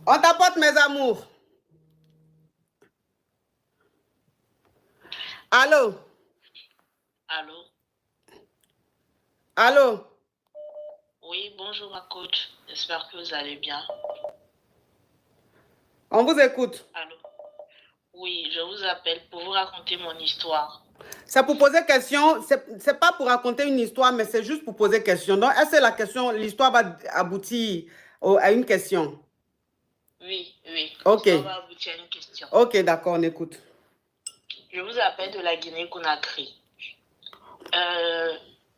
On t'apporte, mes amours. Allô? Allô? Allô? Oui, bonjour ma coach. J'espère que vous allez bien. On vous écoute. Allô? Oui, je vous appelle pour vous raconter mon histoire. C'est pour poser question. C'est pas pour raconter une histoire, mais c'est juste pour poser question. Donc, est-ce que la question, l'histoire va aboutir à une question? Oui. Ok. L'histoire va aboutir à une question. Ok, d'accord, on écoute. Je vous appelle de la Guinée-Conakry.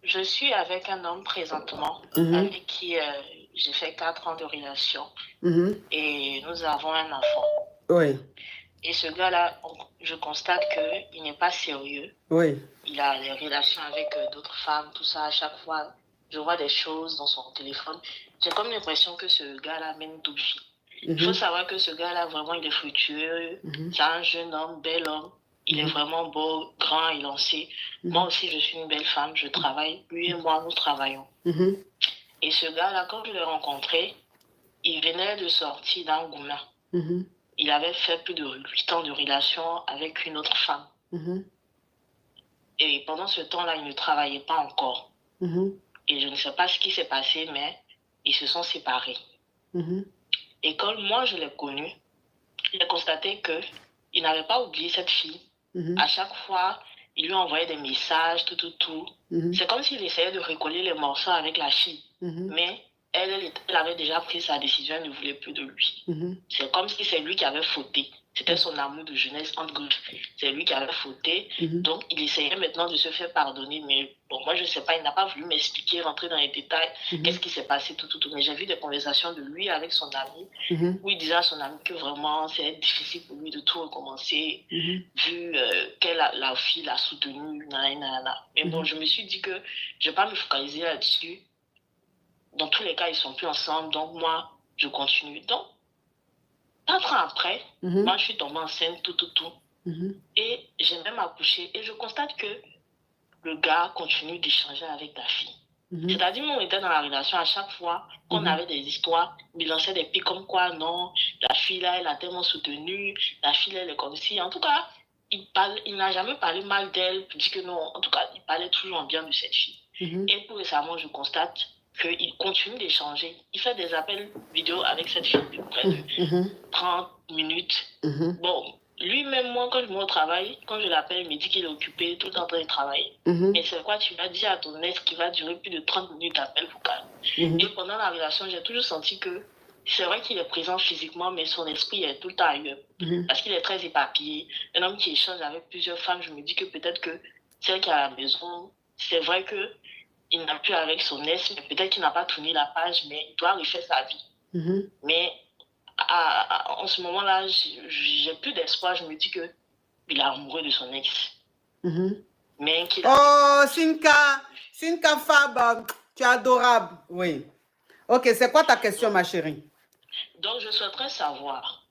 Je suis avec un homme présentement, avec qui j'ai fait 4 ans de relation. Et nous avons un enfant. Oui. Et ce gars-là, je constate qu'il n'est pas sérieux. Oui. Il a des relations avec d'autres femmes, tout ça. À chaque fois, je vois des choses dans son téléphone. J'ai comme l'impression que ce gars-là mène toute vie. Il faut savoir que ce gars-là, vraiment, il est fructueux. C'est un jeune homme, bel homme. Il est vraiment beau, grand, élancé. Moi aussi, je suis une belle femme, je travaille. Lui et moi, nous travaillons. Et ce gars-là, quand je l'ai rencontré, il venait de sortir d'un Gouna. Il avait fait plus de 8 ans de relation avec une autre femme. Et pendant ce temps-là, ils ne travaillaient pas encore. Et je ne sais pas ce qui s'est passé, mais ils se sont séparés. Et quand moi, je l'ai connu, j'ai constaté qu'il n'avait pas oublié cette fille. À chaque fois, il lui envoyait des messages, tout. C'est comme s'il essayait de recoller les morceaux avec la fille. Mais elle avait déjà pris sa décision, elle ne voulait plus de lui. C'est comme si c'est lui qui avait fauté. C'était son amour de jeunesse, entre griffes. C'est lui qui avait fauté. Donc, il essayait maintenant de se faire pardonner. Mais bon, moi, je ne sais pas, il n'a pas voulu m'expliquer, rentrer dans les détails, qu'est-ce qui s'est passé, tout. Mais j'ai vu des conversations de lui avec son ami, où il disait à son ami que vraiment, c'est difficile pour lui de tout recommencer, vu que la fille l'a soutenu, nanana. Mais bon, je me suis dit que je ne vais pas me focaliser là-dessus. Dans tous les cas, ils ne sont plus ensemble. Donc, moi, je continue. Donc, 4 ans après, moi, je suis tombée enceinte, tout. Et j'ai même accouché. Et je constate que le gars continue d'échanger avec la fille. C'est-à-dire, on était dans la relation à chaque fois qu'on avait des histoires, il lançait des pics comme quoi, non, la fille là, elle a tellement soutenu, la fille là, elle est comme si. En tout cas, il n'a jamais parlé mal d'elle, dit que non, en tout cas, il parlait toujours en bien de cette fille. Et tout récemment, je constate qu'il continue d'échanger. Il fait des appels vidéo avec cette fille de près de 30 minutes. Bon, lui-même, moi, quand je vais au travail, quand je l'appelle, il me dit qu'il est occupé, tout le temps en train de travailler. Mais c'est quoi, tu vas dire à ton ex qui va durer plus de 30 minutes d'appel vocal. Et pendant la relation, j'ai toujours senti que c'est vrai qu'il est présent physiquement, mais son esprit est tout le temps ailleurs. Parce qu'il est très éparpillé. Un homme qui échange avec plusieurs femmes, je me dis que peut-être que celle qui est à la maison, c'est vrai qu'il n'a plus avec son ex, mais peut-être qu'il n'a pas tourné la page, mais il doit refaire sa vie. Mais en ce moment-là, j'ai plus d'espoir. Je me dis que il est amoureux de son ex. Mais qu'il Oh, Sinka Fab, tu es adorable. Oui. Ok, c'est quoi ta question, ma chérie? Donc, je souhaiterais savoir,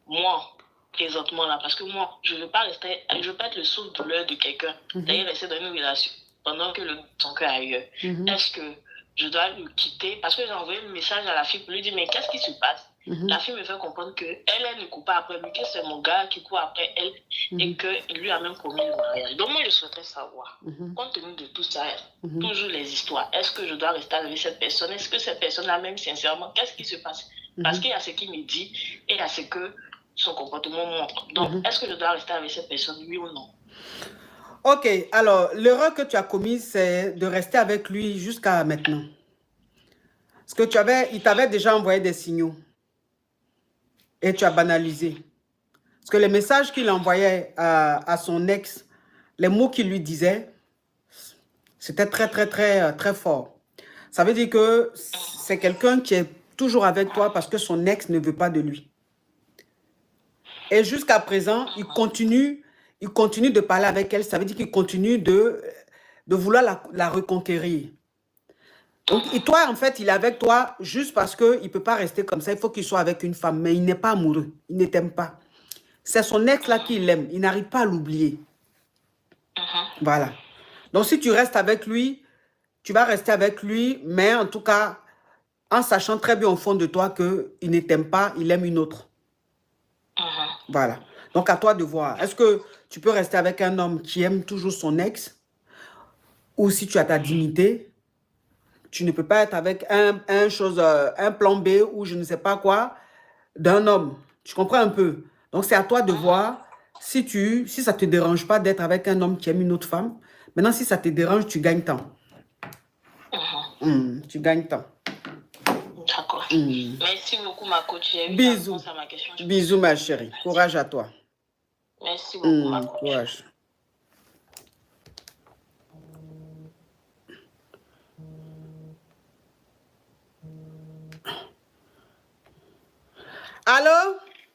moi, présentement là, parce que moi, je ne veux pas rester, je veux pas être le souffle-douleur de quelqu'un, d'ailleurs rester dans une relation pendant que son cœur est ailleurs. Est-ce que je dois le quitter? Parce que j'ai envoyé un message à la fille pour lui dire, mais qu'est-ce qui se passe? La fille me fait comprendre que elle ne court pas après lui, que c'est mon gars qui court après elle et qu'il lui a même promis le mariage. Donc moi, je souhaiterais savoir, compte tenu de tout ça, toujours les histoires, est-ce que je dois rester avec cette personne? Est-ce que cette personne-là, même sincèrement, qu'est-ce qui se passe? Parce qu'il y a ce qu'il me dit et il y a ce que son comportement montre. Donc, est-ce que je dois rester avec cette personne, oui ou non? Ok, alors, l'erreur que tu as commise, c'est de rester avec lui jusqu'à maintenant. Parce que il t'avait déjà envoyé des signaux. Et tu as banalisé. Parce que les messages qu'il envoyait à son ex, les mots qu'il lui disait, c'était très fort. Ça veut dire que c'est quelqu'un qui est toujours avec toi parce que son ex ne veut pas de lui. Et jusqu'à présent, il continue de parler avec elle. Ça veut dire qu'il continue de vouloir la reconquérir. Donc, et toi, en fait, il est avec toi juste parce qu'il ne peut pas rester comme ça. Il faut qu'il soit avec une femme, mais il n'est pas amoureux. Il ne t'aime pas. C'est son ex-là qui l'aime. Il n'arrive pas à l'oublier. Voilà. Donc, si tu restes avec lui, tu vas rester avec lui, mais en tout cas, en sachant très bien au fond de toi qu'il ne t'aime pas, il aime une autre. Voilà. Donc, à toi de voir. Est-ce que tu peux rester avec un homme qui aime toujours son ex? Ou si tu as ta dignité, tu ne peux pas être avec un plan B ou je ne sais pas quoi d'un homme. Tu comprends un peu? Donc, c'est à toi de voir si ça ne te dérange pas d'être avec un homme qui aime une autre femme. Maintenant, si ça te dérange, tu gagnes temps. Tu gagnes temps. D'accord. Merci beaucoup, ma coach. Bisous. À ma question. Bisous, ma chérie. Courage à toi. Merci beaucoup, ma coach. Courage. Allô?